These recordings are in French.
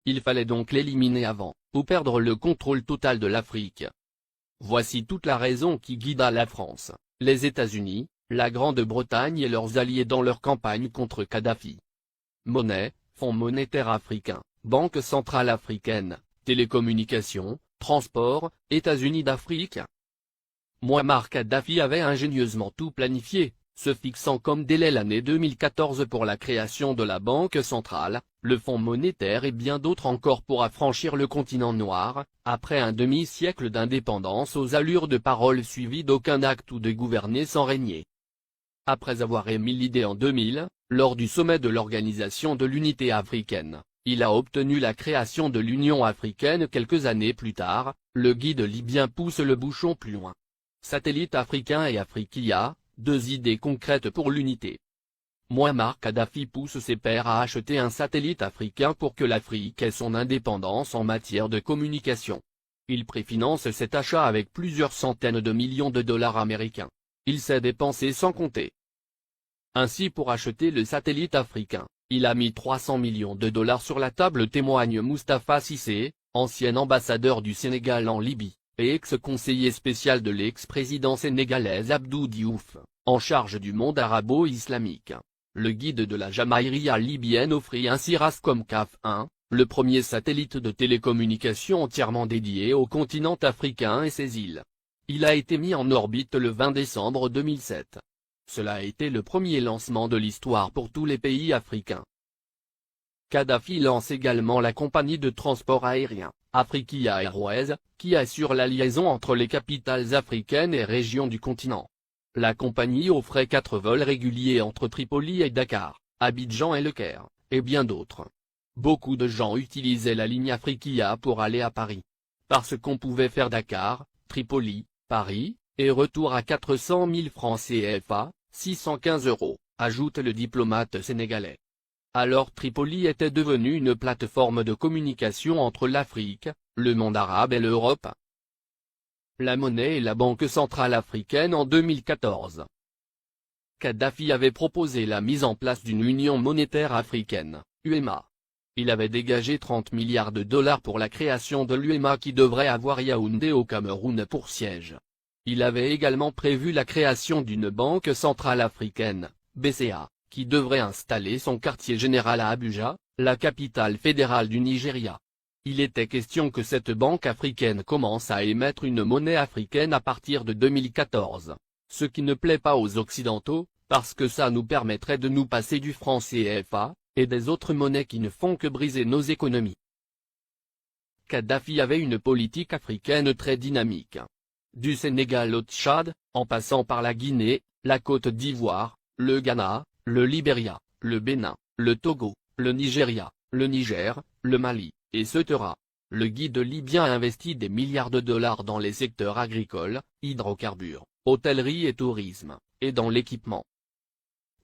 Il fallait donc l'éliminer avant, ou perdre le contrôle total de l'Afrique. Voici toute la raison qui guida la France, les États-Unis, la Grande-Bretagne et leurs alliés dans leur campagne contre Kadhafi. Monnaie, Fonds monétaire africain, Banque centrale africaine, télécommunications, transport, États-Unis d'Afrique. Mouammar Kadhafi avait ingénieusement tout planifié, se fixant comme délai l'année 2014 pour la création de la Banque centrale, le Fonds monétaire et bien d'autres encore pour affranchir le continent noir, après un demi-siècle d'indépendance aux allures de parole suivies d'aucun acte ou de gouverner sans régner. Après avoir émis l'idée en 2000, lors du sommet de l'Organisation de l'Unité africaine, il a obtenu la création de l'Union africaine quelques années plus tard. Le guide libyen pousse le bouchon plus loin. Satellite africain et Afriquia, deux idées concrètes pour l'unité. Mouammar Kadhafi pousse ses pairs à acheter un satellite africain pour que l'Afrique ait son indépendance en matière de communication. Il préfinance cet achat avec plusieurs centaines de millions de dollars américains. Il s'est dépensé sans compter. Ainsi pour acheter le satellite africain, il a mis 300 millions de dollars sur la table, témoigne Moustapha Cissé, ancien ambassadeur du Sénégal en Libye, et ex-conseiller spécial de l'ex-président sénégalais Abdou Diouf, en charge du monde arabo-islamique. Le guide de la Jamaïria libyenne offrit ainsi Rascom CAF 1, le premier satellite de télécommunication entièrement dédié au continent africain et ses îles. Il a été mis en orbite le 20 décembre 2007. Cela a été le premier lancement de l'histoire pour tous les pays africains. Kadhafi lance également la compagnie de transport aérien, Afriquia Airways, qui assure la liaison entre les capitales africaines et régions du continent. La compagnie offrait 4 vols réguliers entre Tripoli et Dakar, Abidjan et Le Caire, et bien d'autres. Beaucoup de gens utilisaient la ligne Afriquia pour aller à Paris. Parce qu'on pouvait faire Dakar, Tripoli, Paris, et retour à 400 000 francs CFA, 615 €, ajoute le diplomate sénégalais. Alors Tripoli était devenue une plateforme de communication entre l'Afrique, le monde arabe et l'Europe. La monnaie et la Banque centrale africaine en 2014. Kadhafi avait proposé la mise en place d'une union monétaire africaine, UEMA. Il avait dégagé 30 milliards de dollars pour la création de l'UEMA qui devrait avoir Yaoundé au Cameroun pour siège. Il avait également prévu la création d'une Banque centrale africaine, BCA, qui devrait installer son quartier général à Abuja, la capitale fédérale du Nigeria. Il était question que cette banque africaine commence à émettre une monnaie africaine à partir de 2014. Ce qui ne plaît pas aux Occidentaux, parce que ça nous permettrait de nous passer du franc CFA, et des autres monnaies qui ne font que briser nos économies. Kadhafi avait une politique africaine très dynamique. Du Sénégal au Tchad, en passant par la Guinée, la Côte d'Ivoire, le Ghana, le Libéria, le Bénin, le Togo, le Nigeria, le Niger, le Mali, etc. Le guide libyen a investi des milliards de dollars dans les secteurs agricoles, hydrocarbures, hôtellerie et tourisme, et dans l'équipement.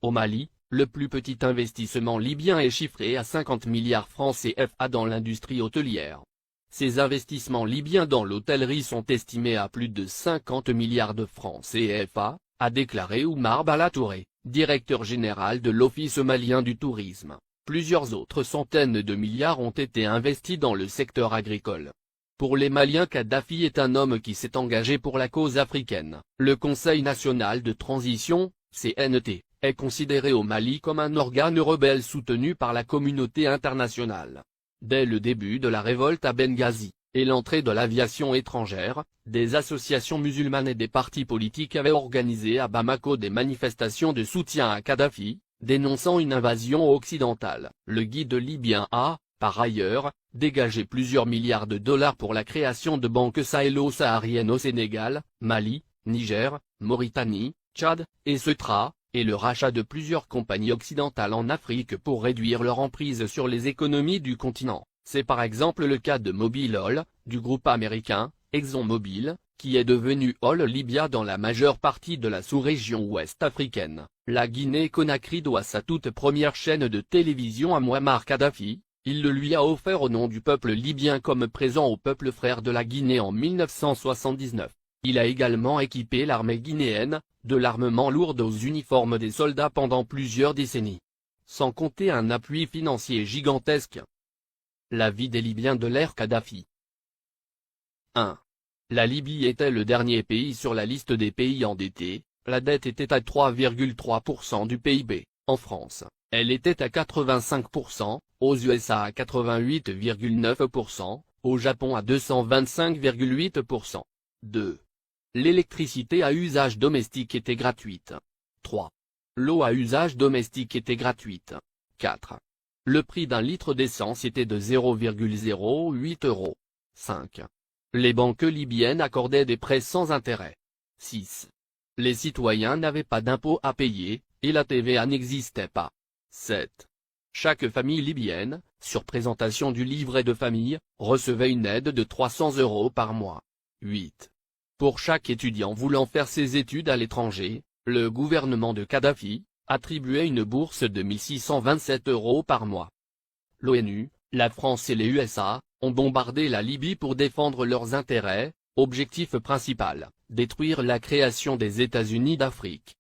Au Mali, le plus petit investissement libyen est chiffré à 50 milliards francs CFA dans l'industrie hôtelière. Ces investissements libyens dans l'hôtellerie sont estimés à plus de 50 milliards de francs CFA, a déclaré Oumar Balatouré, directeur général de l'Office malien du tourisme. Plusieurs autres centaines de milliards ont été investis dans le secteur agricole. Pour les Maliens, Kadhafi est un homme qui s'est engagé pour la cause africaine. Le Conseil national de transition, CNT, est considéré au Mali comme un organe rebelle soutenu par la communauté internationale. Dès le début de la révolte à Benghazi, et l'entrée de l'aviation étrangère, des associations musulmanes et des partis politiques avaient organisé à Bamako des manifestations de soutien à Kadhafi, dénonçant une invasion occidentale. Le guide libyen a, par ailleurs, dégagé plusieurs milliards de dollars pour la création de banques sahélo-sahariennes au Sénégal, Mali, Niger, Mauritanie, Tchad, etc., et le rachat de plusieurs compagnies occidentales en Afrique pour réduire leur emprise sur les économies du continent. C'est par exemple le cas de Mobil Oil, du groupe américain, ExxonMobil, qui est devenu Oil Libya dans la majeure partie de la sous-région ouest africaine. La Guinée-Conakry doit sa toute première chaîne de télévision à Mouammar Kadhafi. Il le lui a offert au nom du peuple libyen comme présent au peuple frère de la Guinée en 1979. Il a également équipé l'armée guinéenne, de l'armement lourd aux uniformes des soldats pendant plusieurs décennies. Sans compter un appui financier gigantesque. La vie des Libyens de l'ère Kadhafi. 1. La Libye était le dernier pays sur la liste des pays endettés, la dette était à 3,3% du PIB, en France, elle était à 85%, aux USA à 88,9%, au Japon à 225,8%. 2. L'électricité à usage domestique était gratuite. 3. L'eau à usage domestique était gratuite. 4. Le prix d'un litre d'essence était de 0,08 €. 5. Les banques libyennes accordaient des prêts sans intérêt. 6. Les citoyens n'avaient pas d'impôts à payer, et la TVA n'existait pas. 7. Chaque famille libyenne, sur présentation du livret de famille, recevait une aide de 300 € par mois. 8. Pour chaque étudiant voulant faire ses études à l'étranger, le gouvernement de Kadhafi attribuait une bourse de 1627 € par mois. L'ONU, la France et les USA ont bombardé la Libye pour défendre leurs intérêts, objectif principal, détruire la création des États-Unis d'Afrique.